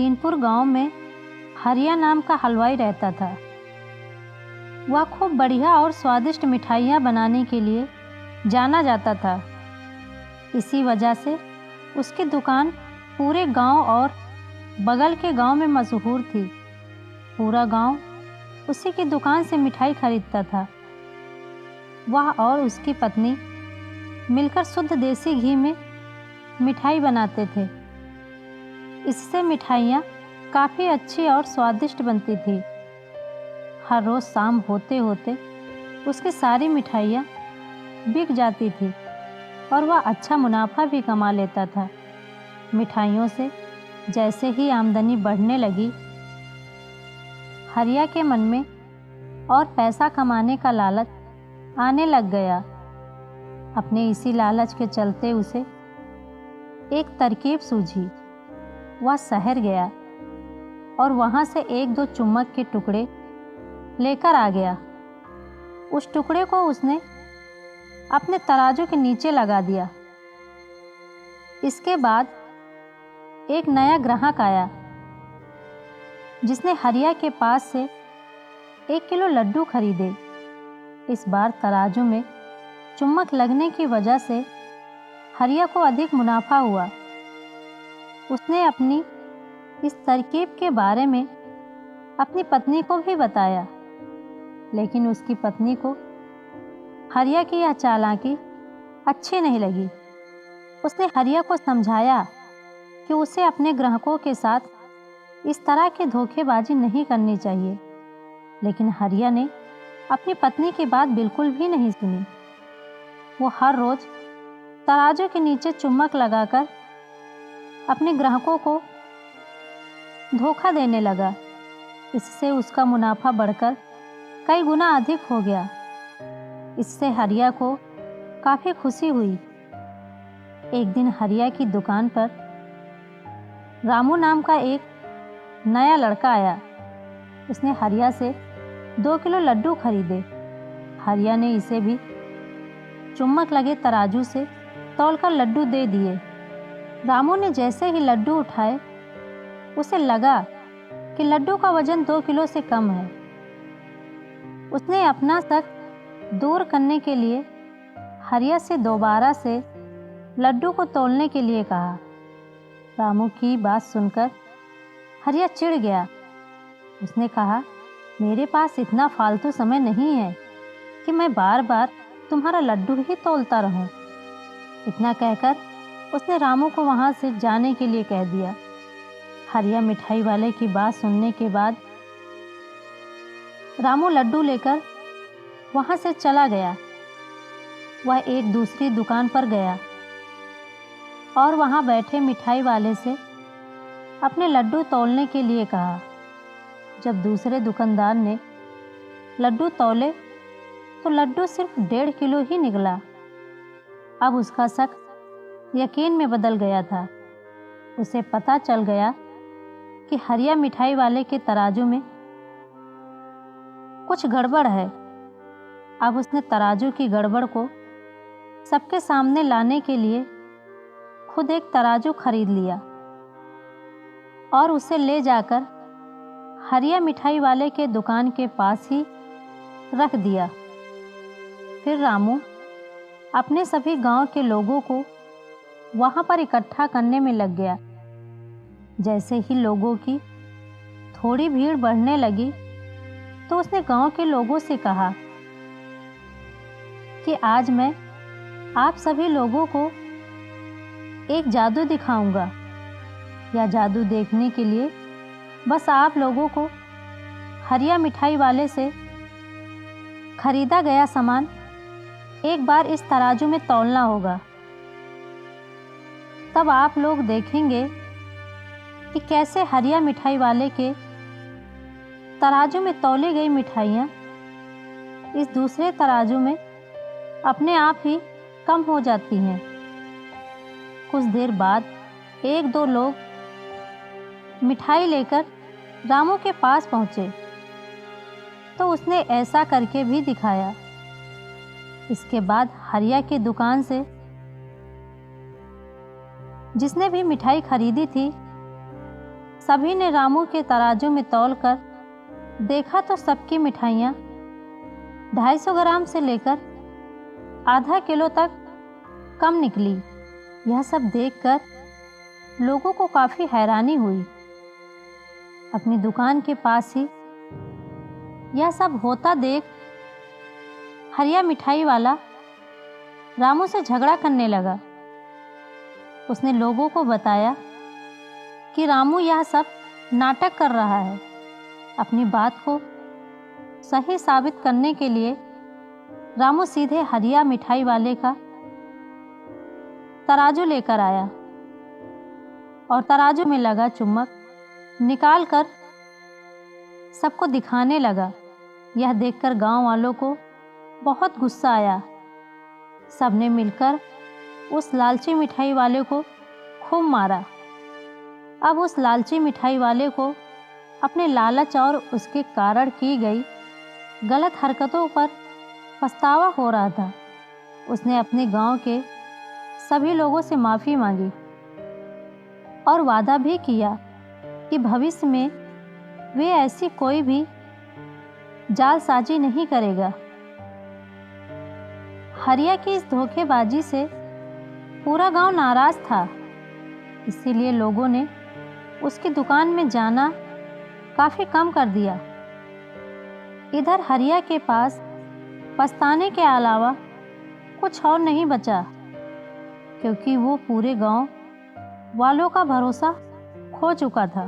दीनपुर गांव में हरिया नाम का हलवाई रहता था। वह खूब बढ़िया और स्वादिष्ट मिठाइयाँ बनाने के लिए जाना जाता था। इसी वजह से उसकी दुकान पूरे गांव और बगल के गांव में मशहूर थी। पूरा गांव उसी की दुकान से मिठाई खरीदता था। वह और उसकी पत्नी मिलकर शुद्ध देसी घी में मिठाई बनाते थे। इससे मिठाइयाँ काफ़ी अच्छी और स्वादिष्ट बनती थी। हर रोज़ शाम होते होते उसकी सारी मिठाइयाँ बिक जाती थी और वह अच्छा मुनाफा भी कमा लेता था। मिठाइयों से जैसे ही आमदनी बढ़ने लगी, हरिया के मन में और पैसा कमाने का लालच आने लग गया। अपने इसी लालच के चलते उसे एक तरकीब सूझी। वह शहर गया और वहाँ से एक दो चुम्मक के टुकड़े लेकर आ गया। उस टुकड़े को उसने अपने तराजू के नीचे लगा दिया। इसके बाद एक नया ग्राहक आया जिसने हरिया के पास से 1 किलो लड्डू खरीदे। इस बार तराजू में चुम्मक लगने की वजह से हरिया को अधिक मुनाफा हुआ। उसने अपनी इस तरकीब के बारे में अपनी पत्नी को भी बताया, लेकिन उसकी पत्नी को हरिया की यह चालाकी अच्छी नहीं लगी। उसने हरिया को समझाया कि उसे अपने ग्राहकों के साथ इस तरह की धोखेबाजी नहीं करनी चाहिए, लेकिन हरिया ने अपनी पत्नी की बात बिल्कुल भी नहीं सुनी। वो हर रोज़ तराजू के नीचे चुम्मक लगाकर अपने ग्राहकों को धोखा देने लगा। इससे उसका मुनाफा बढ़कर कई गुना अधिक हो गया। इससे हरिया को काफ़ी खुशी हुई। एक दिन हरिया की दुकान पर रामू नाम का एक नया लड़का आया। उसने हरिया से 2 किलो लड्डू खरीदे। हरिया ने इसे भी चुम्मक लगे तराजू से तौलकर लड्डू दे दिए। रामू ने जैसे ही लड्डू उठाए, उसे लगा कि लड्डू का वजन 2 किलो से कम है। उसने अपना शक दूर करने के लिए हरिया से दोबारा से लड्डू को तौलने के लिए कहा। रामू की बात सुनकर हरिया चिढ़ गया। उसने कहा, मेरे पास इतना फालतू समय नहीं है कि मैं बार बार तुम्हारा लड्डू ही तौलता रहूं। इतना कहकर उसने रामू को वहां से जाने के लिए कह दिया। हरिया मिठाई वाले की बात सुनने के बाद रामू लड्डू लेकर वहां से चला गया। वह एक दूसरी दुकान पर गया और वहां बैठे मिठाई वाले से अपने लड्डू तौलने के लिए कहा। जब दूसरे दुकानदार ने लड्डू तौले तो लड्डू सिर्फ 1.5 किलो ही निकला। अब उसका शक यकीन में बदल गया था। उसे पता चल गया कि हरिया मिठाई वाले के तराजू में कुछ गड़बड़ है। अब उसने तराजू की गड़बड़ को सबके सामने लाने के लिए खुद एक तराजू खरीद लिया और उसे ले जाकर हरिया मिठाई वाले के दुकान के पास ही रख दिया। फिर रामू अपने सभी गांव के लोगों को वहां पर इकट्ठा करने में लग गया। जैसे ही लोगों की थोड़ी भीड़ बढ़ने लगी तो उसने गांव के लोगों से कहा कि आज मैं आप सभी लोगों को एक जादू दिखाऊंगा। यह जादू देखने के लिए बस आप लोगों को हरिया मिठाई वाले से खरीदा गया सामान एक बार इस तराजू में तौलना होगा। तब आप लोग देखेंगे कि कैसे हरिया मिठाई वाले के तराजू में तौली गई मिठाइयाँ इस दूसरे तराजू में अपने आप ही कम हो जाती हैं। कुछ देर बाद 1-2 लोग मिठाई लेकर रामू के पास पहुँचे तो उसने ऐसा करके भी दिखाया। इसके बाद हरिया की दुकान से जिसने भी मिठाई खरीदी थी सभी ने रामू के तराजू में तौलकर देखा तो सबकी मिठाइयाँ 250 ग्राम से लेकर आधा किलो तक कम निकली। यह सब देखकर लोगों को काफ़ी हैरानी हुई। अपनी दुकान के पास ही यह सब होता देख हरिया मिठाई वाला रामू से झगड़ा करने लगा। उसने लोगों को बताया कि रामू यह सब नाटक कर रहा है। अपनी बात को सही साबित करने के लिए रामू सीधे हरिया मिठाई वाले का तराजू लेकर आया और तराजू में लगा चुम्बक निकाल कर सबको दिखाने लगा। यह देखकर गांव वालों को बहुत गुस्सा आया। सबने मिलकर उस लालची मिठाई वाले को खूब मारा। अब उस लालची मिठाई वाले को अपने लालच और उसके कारण की गई गलत हरकतों पर पछतावा हो रहा था। उसने अपने गांव के सभी लोगों से माफ़ी मांगी और वादा भी किया कि भविष्य में वे ऐसी कोई भी जालसाजी नहीं करेगा। हरिया की इस धोखेबाजी से पूरा गांव नाराज था, इसीलिए लोगों ने उसकी दुकान में जाना काफ़ी कम कर दिया। इधर हरिया के पास पछताने के अलावा कुछ और नहीं बचा, क्योंकि वो पूरे गांव वालों का भरोसा खो चुका था।